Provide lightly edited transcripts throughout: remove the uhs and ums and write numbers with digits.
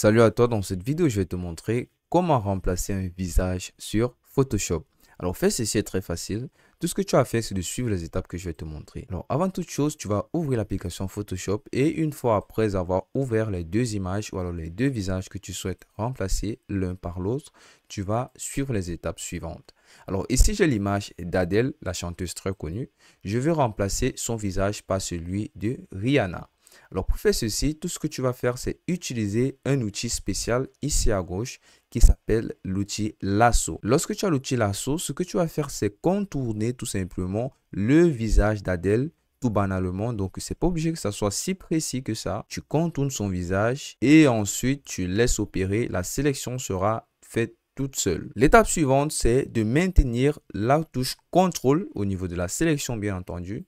Salut à toi, dans cette vidéo, je vais te montrer comment remplacer un visage sur Photoshop. Alors, fais ceci, c'est très facile. Tout ce que tu as à faire, c'est de suivre les étapes que je vais te montrer. Alors, avant toute chose, tu vas ouvrir l'application Photoshop et une fois après avoir ouvert les deux images ou alors les deux visages que tu souhaites remplacer l'un par l'autre, tu vas suivre les étapes suivantes. Alors, ici, j'ai l'image d'Adèle, la chanteuse très connue. Je vais remplacer son visage par celui de Rihanna. Alors, pour faire ceci, tout ce que tu vas faire, c'est utiliser un outil spécial ici à gauche qui s'appelle l'outil lasso. Lorsque tu as l'outil lasso, ce que tu vas faire, c'est contourner tout simplement le visage d'Adèle tout banalement. Donc, c'est pas obligé que ça soit si précis que ça. Tu contournes son visage et ensuite, tu laisses opérer. La sélection sera faite toute seule. L'étape suivante, c'est de maintenir la touche contrôle au niveau de la sélection, bien entendu.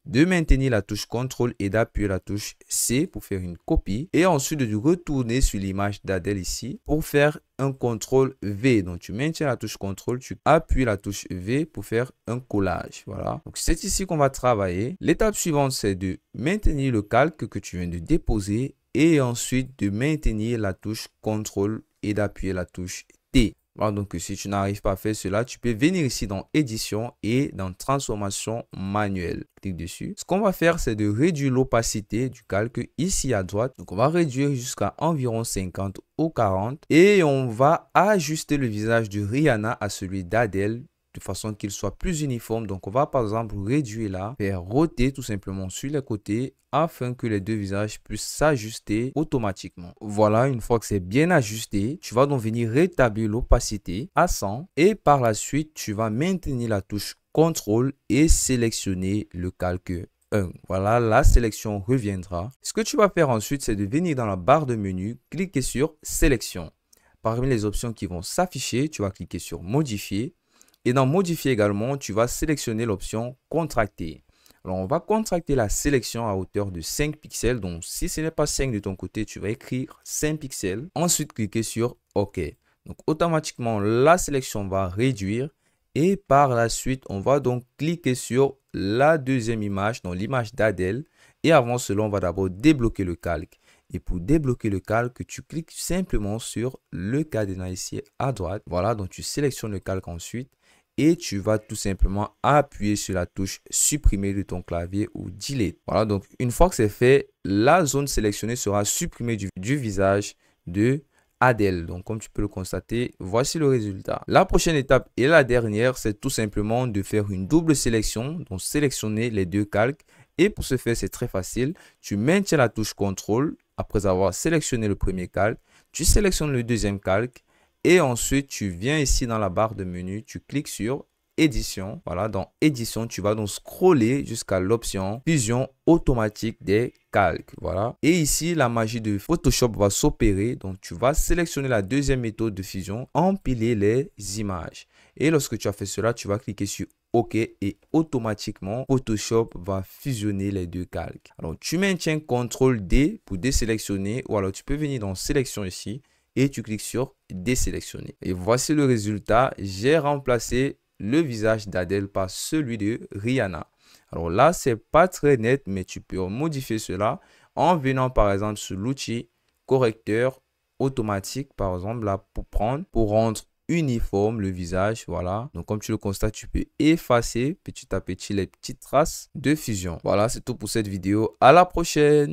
De maintenir la touche CTRL et d'appuyer la touche C pour faire une copie. Et ensuite de retourner sur l'image d'Adèle ici pour faire un CTRL V. Donc tu maintiens la touche CTRL, tu appuies la touche V pour faire un collage. Voilà. Donc c'est ici qu'on va travailler. L'étape suivante, c'est de maintenir le calque que tu viens de déposer et ensuite de maintenir la touche CTRL et d'appuyer la touche T. Voilà, donc si tu n'arrives pas à faire cela, tu peux venir ici dans édition et dans transformation manuelle. Clique dessus. Ce qu'on va faire, c'est de réduire l'opacité du calque ici à droite. Donc on va réduire jusqu'à environ 50 ou 40 et on va ajuster le visage de Rihanna à celui d'Adèle de façon qu'il soit plus uniforme. Donc on va par exemple réduire là, faire roter tout simplement sur les côtés afin que les deux visages puissent s'ajuster automatiquement. Voilà, une fois que c'est bien ajusté, tu vas donc venir rétablir l'opacité à 100 et par la suite, tu vas maintenir la touche CTRL et sélectionner le calque 1. Voilà, la sélection reviendra. Ce que tu vas faire ensuite, c'est de venir dans la barre de menu, cliquer sur sélection. Parmi les options qui vont s'afficher, tu vas cliquer sur modifier. Et dans modifier également, tu vas sélectionner l'option contracter. Alors, on va contracter la sélection à hauteur de 5 pixels. Donc, si ce n'est pas 5 de ton côté, tu vas écrire 5 pixels. Ensuite, cliquer sur OK. Donc, automatiquement, la sélection va réduire. Et par la suite, on va donc cliquer sur la deuxième image, donc l'image d'Adèle. Et avant cela, on va d'abord débloquer le calque. Et pour débloquer le calque, tu cliques simplement sur le cadenas ici à droite. Voilà, donc tu sélectionnes le calque ensuite. Et tu vas tout simplement appuyer sur la touche supprimer de ton clavier ou delete. Voilà, donc une fois que c'est fait, la zone sélectionnée sera supprimée du visage de Adèle. Donc comme tu peux le constater, voici le résultat. La prochaine étape et la dernière, c'est tout simplement de faire une double sélection, donc sélectionner les deux calques. Et pour ce faire, c'est très facile. Tu maintiens la touche CTRL après avoir sélectionné le premier calque. Tu sélectionnes le deuxième calque. Et ensuite, tu viens ici dans la barre de menu, tu cliques sur édition. Voilà, dans édition, tu vas donc scroller jusqu'à l'option fusion automatique des calques. Voilà. Et ici, la magie de Photoshop va s'opérer. Donc, tu vas sélectionner la deuxième méthode de fusion, empiler les images. Et lorsque tu as fait cela, tu vas cliquer sur OK et automatiquement, Photoshop va fusionner les deux calques. Alors, tu maintiens CTRL D pour désélectionner ou alors tu peux venir dans sélection ici. Et tu cliques sur désélectionner. Et voici le résultat. J'ai remplacé le visage d'Adèle par celui de Rihanna. Alors là, c'est pas très net, mais tu peux modifier cela en venant par exemple sur l'outil correcteur automatique, par exemple là pour rendre uniforme le visage. Voilà, donc comme tu le constates, tu peux effacer petit à petit les petites traces de fusion. Voilà, c'est tout pour cette vidéo. À la prochaine.